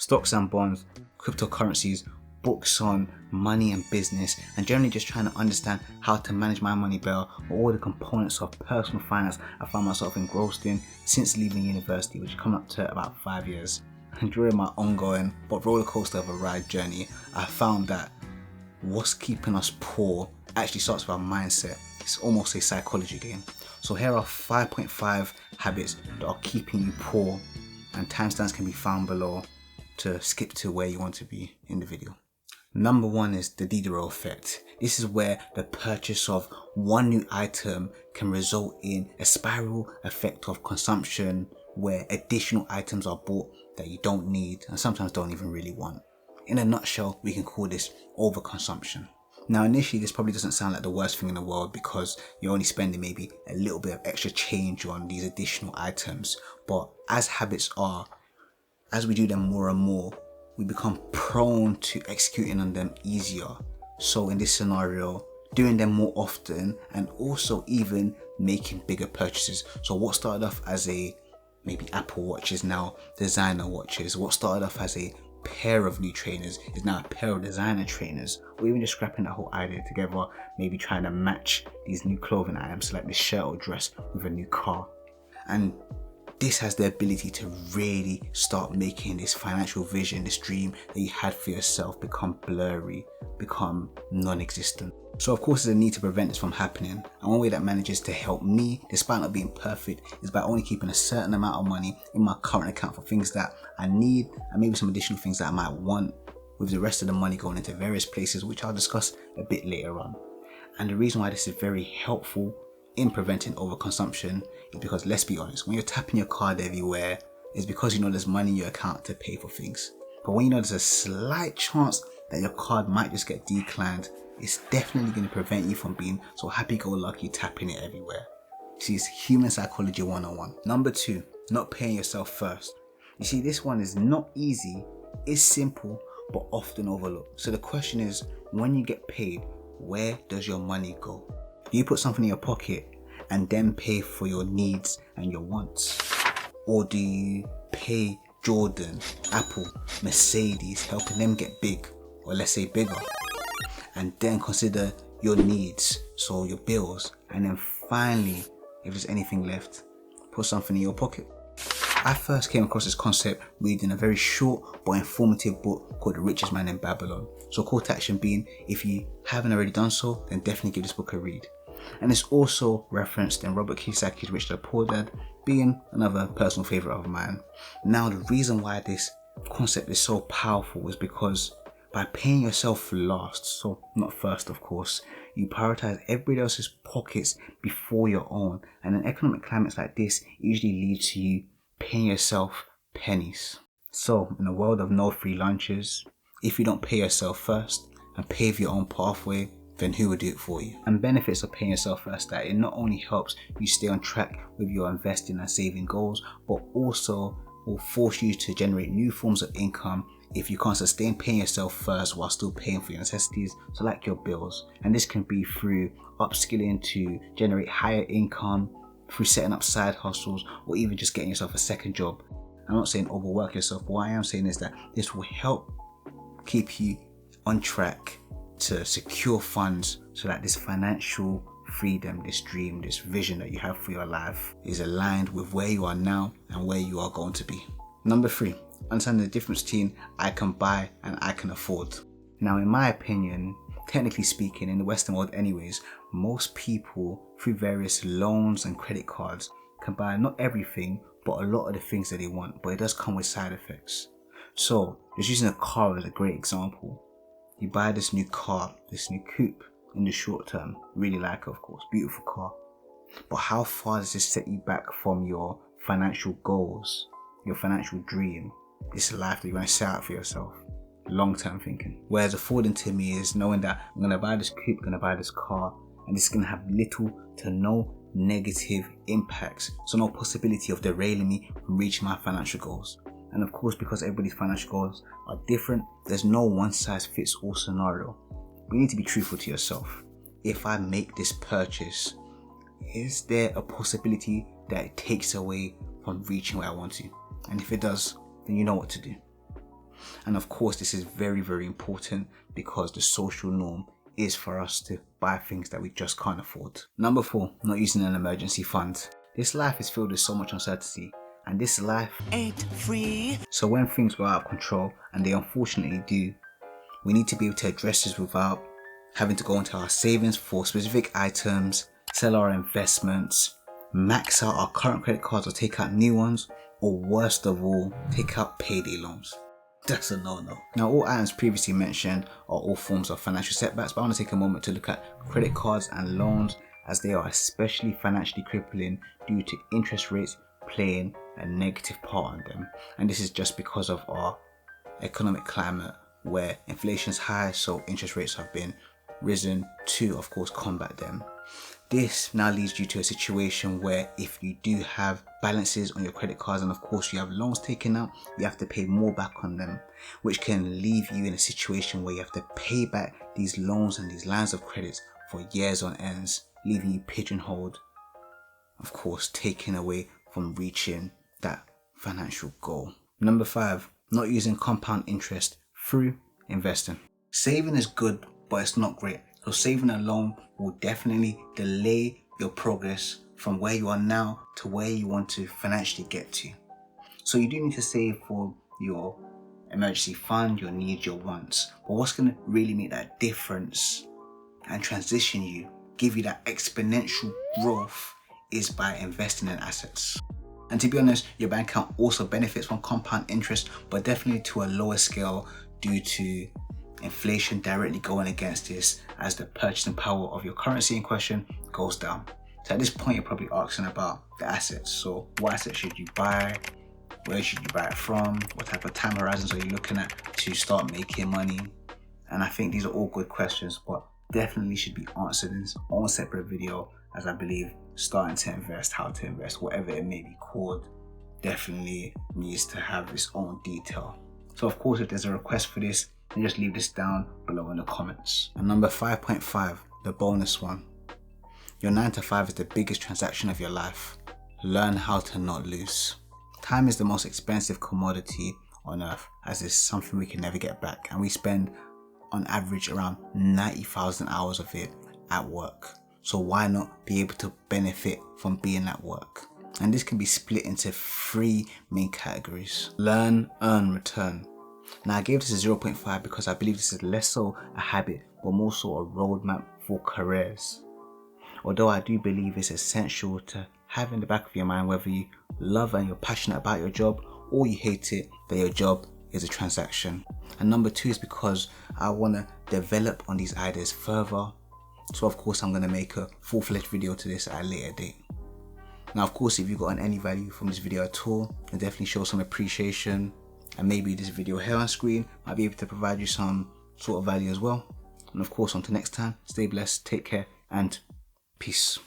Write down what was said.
stocks and bonds, cryptocurrencies, books on money and business, and generally just trying to understand how to manage my money better, or all the components of personal finance I found myself engrossed in since leaving university, which come up to about 5 years. And during my ongoing but roller coaster of a ride journey, I found that what's keeping us poor actually starts with our mindset. It's almost a psychology game. So here are 5.5 habits that are keeping you poor, and timestamps can be found below to skip to where you want to be in the video. Number 1 is the Diderot Effect. This is where the purchase of one new item can result in a spiral effect of consumption, where additional items are bought that you don't need and sometimes don't even really want. In a nutshell, we can call this overconsumption. Now initially this probably doesn't sound like the worst thing in the world because you're only spending maybe a little bit of extra change on these additional items, but as habits are, as we do them more and more, we become prone to executing on them easier. So in this scenario, doing them more often and also even making bigger purchases. So what started off as a maybe Apple Watch is now designer watches. What started off as a pair of new trainers is now a pair of designer trainers. Or even just scrapping that whole idea together, maybe trying to match these new clothing items like this shirt or dress with a new car. And this has the ability to really start making this financial vision, this dream that you had for yourself, become blurry, become non-existent. So of course there's a need to prevent this from happening, and one way that manages to help me, despite not being perfect, is by only keeping a certain amount of money in my current account for things that I need and maybe some additional things that I might want, with the rest of the money going into various places, which I'll discuss a bit later on. And the reason why this is very helpful in preventing overconsumption is because, let's be honest, when you're tapping your card everywhere, it's because you know there's money in your account to pay for things. But when you know there's a slight chance that your card might just get declined, it's definitely going to prevent you from being so happy-go-lucky tapping it everywhere. See, it's human psychology 101. Number 2, not paying yourself first. You see, this one is not easy, it's simple, but often overlooked. So the question is, when you get paid, where does your money go? Do you put something in your pocket and then pay for your needs and your wants? Or do you pay Jordan, Apple, Mercedes, helping them get big, or let's say bigger, and then consider your needs, so your bills, and then finally, if there's anything left, put something in your pocket? I first came across this concept reading a very short but informative book called The Richest Man in Babylon. So call to action being, if you haven't already done so, then definitely give this book a read. And it's also referenced in Robert Kiyosaki's Rich Dad Poor Dad, being another personal favourite of mine. Now the reason why this concept is so powerful is because by paying yourself last, so not first of course, you prioritise everybody else's pockets before your own. And in economic climates like this, it usually leads to you paying yourself pennies. So in a world of no free lunches, if you don't pay yourself first and pave your own pathway, then who will do it for you? And benefits of paying yourself first, that it not only helps you stay on track with your investing and saving goals, but also will force you to generate new forms of income if you can't sustain paying yourself first while still paying for your necessities, so like your bills. And this can be through upskilling to generate higher income, through setting up side hustles, or even just getting yourself a second job. I'm not saying overwork yourself, but what I am saying is that this will help keep you on track to secure funds so that this financial freedom, this dream, this vision that you have for your life is aligned with where you are now and where you are going to be. Number 3, understanding the difference between I can buy and I can afford. Now in my opinion, technically speaking, in the Western world anyways, most people through various loans and credit cards can buy not everything, but a lot of the things that they want, but it does come with side effects. So just using a car as a great example, you buy this new car, this new coupe in the short term, really like it of course, beautiful car, but how far does this set you back from your financial goals, your financial dream, this life that you want to set out for yourself? Long-term thinking. Whereas affording to me is knowing that I'm going to buy this coupe, I'm going to buy this car, and it's going to have little to no negative impacts, so no possibility of derailing me from reaching my financial goals. And of course, because everybody's financial goals are different, there's no one size fits all scenario. But you need to be truthful to yourself. If I make this purchase, is there a possibility that it takes away from reaching where I want to? And if it does, then you know what to do. And of course, this is very, very important because the social norm is for us to buy things that we just can't afford. Number 4, not using an emergency fund. This life is filled with so much uncertainty, and this life ain't free. So when things go out of control, and they unfortunately do, we need to be able to address this without having to go into our savings for specific items, sell our investments, max out our current credit cards or take out new ones, or worst of all, take out payday loans. That's a no-no. Now, all items previously mentioned are all forms of financial setbacks, but I want to take a moment to look at credit cards and loans, as they are especially financially crippling due to interest rates playing a negative part on them. And this is just because of our economic climate where inflation is high, so interest rates have been risen to, of course, combat them. This now leads you to a situation where if you do have balances on your credit cards and of course you have loans taken out, you have to pay more back on them, which can leave you in a situation where you have to pay back these loans and these lines of credits for years on ends, leaving you pigeonholed, of course, taken away from reaching that financial goal. Number 5, not using compound interest through investing. Saving is good, but it's not great. So saving alone will definitely delay your progress from where you are now to where you want to financially get to. So you do need to save for your emergency fund, your needs, your wants. But what's going to really make that difference and transition you, give you that exponential growth, is by investing in assets. And to be honest, your bank account also benefits from compound interest, but definitely to a lower scale due to inflation directly going against this as the purchasing power of your currency in question goes down. So at this point, you're probably asking about the assets. So what assets should you buy? Where should you buy it from? What type of time horizons are you looking at to start making money? And I think these are all good questions, but definitely should be answered in its own separate video, as I believe starting to invest, how to invest, whatever it may be called, definitely needs to have its own detail. So of course, if there's a request for this, then just leave this down below in the comments. And number 5.5, the bonus one. Your 9 to 5 is the biggest transaction of your life. Learn how to not lose. Time is the most expensive commodity on earth, as it's something we can never get back, and we spend on average around 90,000 hours of it at work. So why not be able to benefit from being at work? And this can be split into 3 main categories: learn, earn, return. Now I gave this a 0.5 because I believe this is less so a habit but more so a roadmap for careers. Although I do believe it's essential to have in the back of your mind whether you love and you're passionate about your job or you hate it, that your job is a transaction. And number 2 is because I want to develop on these ideas further. So of course I'm going to make a full-fledged video to this at a later date. Now of course, if you got any value from this video at all, then definitely show some appreciation, and maybe this video here on screen might be able to provide you some sort of value as well. And of course, until next time, stay blessed, take care, and peace.